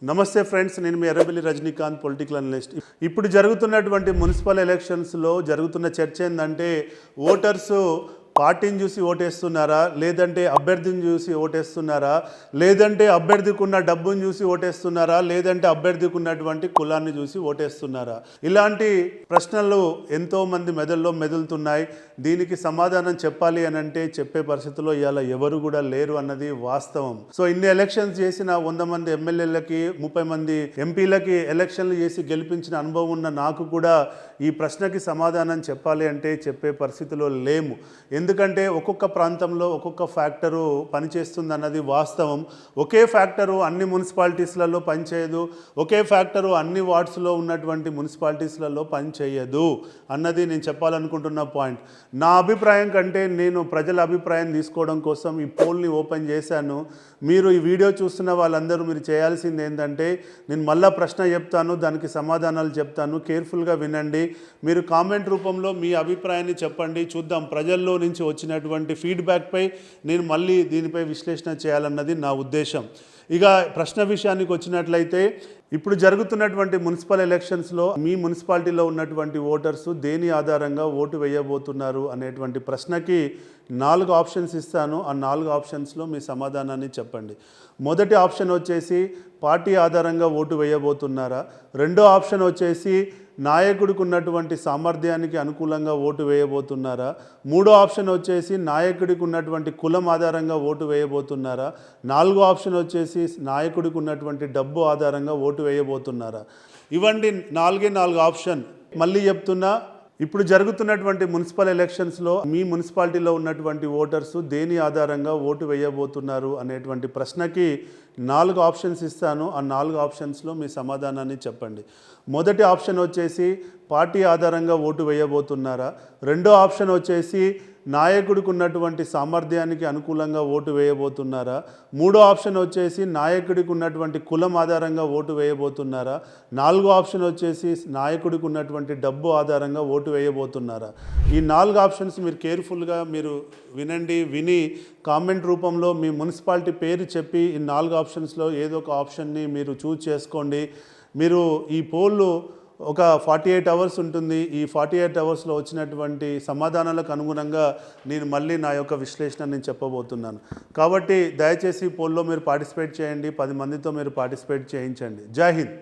నమస్తే ఫ్రెండ్స్, నేను మీ Errabelli Rajinikanth, political analyst. ఇప్పుడు జరుగుతున్నటువంటి మున్సిపల్ ఎలక్షన్స్లో జరుగుతున్న చర్చ ఏంటంటే ఓటర్స్ పార్టీని చూసి ఓటేస్తున్నారా, లేదంటే అభ్యర్థిని చూసి ఓటేస్తున్నారా, లేదంటే అభ్యర్థికి ఉన్న డబ్బును చూసి ఓటేస్తున్నారా, లేదంటే అభ్యర్థికి ఉన్నటువంటి కులాన్ని చూసి ఓటేస్తున్నారా? ఇలాంటి ప్రశ్నలు ఎంతోమంది మెదల్లో మెదులుతున్నాయి. దీనికి సమాధానం చెప్పాలి అని అంటే చెప్పే పరిస్థితుల్లో ఇవాళ ఎవరు కూడా లేరు అన్నది వాస్తవం. సో ఇన్ని ఎలక్షన్స్ చేసిన 100 మంది ఎమ్మెల్యేలకి 30 మంది ఎంపీలకి ఎలక్షన్లు చేసి గెలిపించిన అనుభవం ఉన్న నాకు కూడా ఈ ప్రశ్నకి సమాధానం చెప్పాలి అంటే చెప్పే పరిస్థితిలో లేము. ఎందుకంటే ఒక్కొక్క ప్రాంతంలో ఒక్కొక్క ఫ్యాక్టరు పనిచేస్తుంది అన్నది వాస్తవం. ఒకే ఫ్యాక్టరు అన్ని మున్సిపాలిటీస్లలో పనిచేయదు, ఒకే ఫ్యాక్టరు అన్ని వార్డ్స్లో ఉన్నటువంటి మున్సిపాలిటీస్లలో పనిచేయదు అన్నది నేను చెప్పాలనుకుంటున్న పాయింట్. నా అభిప్రాయం కంటే నేను ప్రజల అభిప్రాయం తీసుకోవడం కోసం ఈ పోల్ని ఓపెన్ చేశాను. మీరు ఈ వీడియో చూస్తున్న వాళ్ళందరూ మీరు చేయాల్సింది ఏంటంటే, నేను మళ్ళా ప్రశ్న చెప్తాను, దానికి సమాధానాలు చెప్తాను, కేర్ఫుల్గా వినండి. మీరు కామెంట్ రూపంలో మీ అభిప్రాయాన్ని చెప్పండి. చూద్దాం ప్రజల్లో నుంచి వచ్చినటువంటి ఫీడ్బ్యాక్పై నేను మళ్ళీ దీనిపై విశ్లేషణ చేయాలన్నది నా ఉద్దేశం. ఇక ప్రశ్న విషయానికి వచ్చినట్లయితే, ఇప్పుడు జరుగుతున్నటువంటి మున్సిపల్ ఎలక్షన్స్లో మీ మున్సిపాలిటీలో ఉన్నటువంటి ఓటర్స్ దేని ఆధారంగా ఓటు వేయబోతున్నారు అనేటువంటి ప్రశ్నకి 4 ఆప్షన్స్ ఇస్తాను. ఆ 4 ఆప్షన్స్లో మీ సమాధానాన్ని చెప్పండి. మొదటి ఆప్షన్ వచ్చేసి పార్టీ ఆధారంగా ఓటు వేయబోతున్నారా, రెండో ఆప్షన్ వచ్చేసి నాయకుడికి ఉన్నటువంటి సామర్థ్యానికి అనుకూలంగా ఓటు వేయబోతున్నారా, మూడో ఆప్షన్ వచ్చేసి నాయకుడికి ఉన్నటువంటి కులం ఆధారంగా ఓటు వేయబోతున్నారా, నాలుగో ఆప్షన్ వచ్చేసి నాయకుడికి ఉన్నటువంటి డబ్బు ఆధారంగా ఓటు వేయబోతున్నారా. ఇవ్వండి 4 ఆప్షన్. మళ్ళీ చెప్తున్నా, ఇప్పుడు జరుగుతున్నటువంటి మున్సిపల్ ఎలక్షన్స్లో మీ మున్సిపాలిటీలో ఉన్నటువంటి ఓటర్స్ దేని ఆధారంగా ఓటు వేయబోతున్నారు అనేటువంటి ప్రశ్నకి 4 ఆప్షన్స్ ఇస్తాను. ఆ 4 ఆప్షన్స్లో మీ సమాధానాన్ని చెప్పండి. మొదటి ఆప్షన్ వచ్చేసి పార్టీ ఆధారంగా ఓటు వేయబోతున్నారా, రెండో ఆప్షన్ వచ్చేసి నాయకుడికి ఉన్నటువంటి సామర్థ్యానికి అనుకూలంగా ఓటు వేయబోతున్నారా, మూడో ఆప్షన్ వచ్చేసి నాయకుడికి ఉన్నటువంటి కులం ఆధారంగా ఓటు వేయబోతున్నారా, నాలుగో ఆప్షన్ వచ్చేసి నాయకుడికి ఉన్నటువంటి డబ్బు ఆధారంగా ఓటు వేయబోతున్నారా. ఈ 4 ఆప్షన్స్ మీరు కేర్ఫుల్గా మీరు వినండి. విని కామెంట్ రూపంలో మీ మున్సిపాలిటీ పేరు చెప్పి ఈ 4 ఆప్షన్స్లో ఏదో ఒక ఆప్షన్ని మీరు చూజ్ చేసుకోండి. మీరు ఈ పోల్లు ఒక 48 అవర్స్ ఉంటుంది. ఈ 48 అవర్స్లో వచ్చినటువంటి సమాధానాలకు అనుగుణంగా నేను మళ్ళీ నా యొక్క విశ్లేషణ నేను చెప్పబోతున్నాను. కాబట్టి దయచేసి పోల్లో మీరు పార్టిసిపేట్ చేయండి. 10 మందితో మీరు పార్టిసిపేట్ చేయించండి. జై హింద్.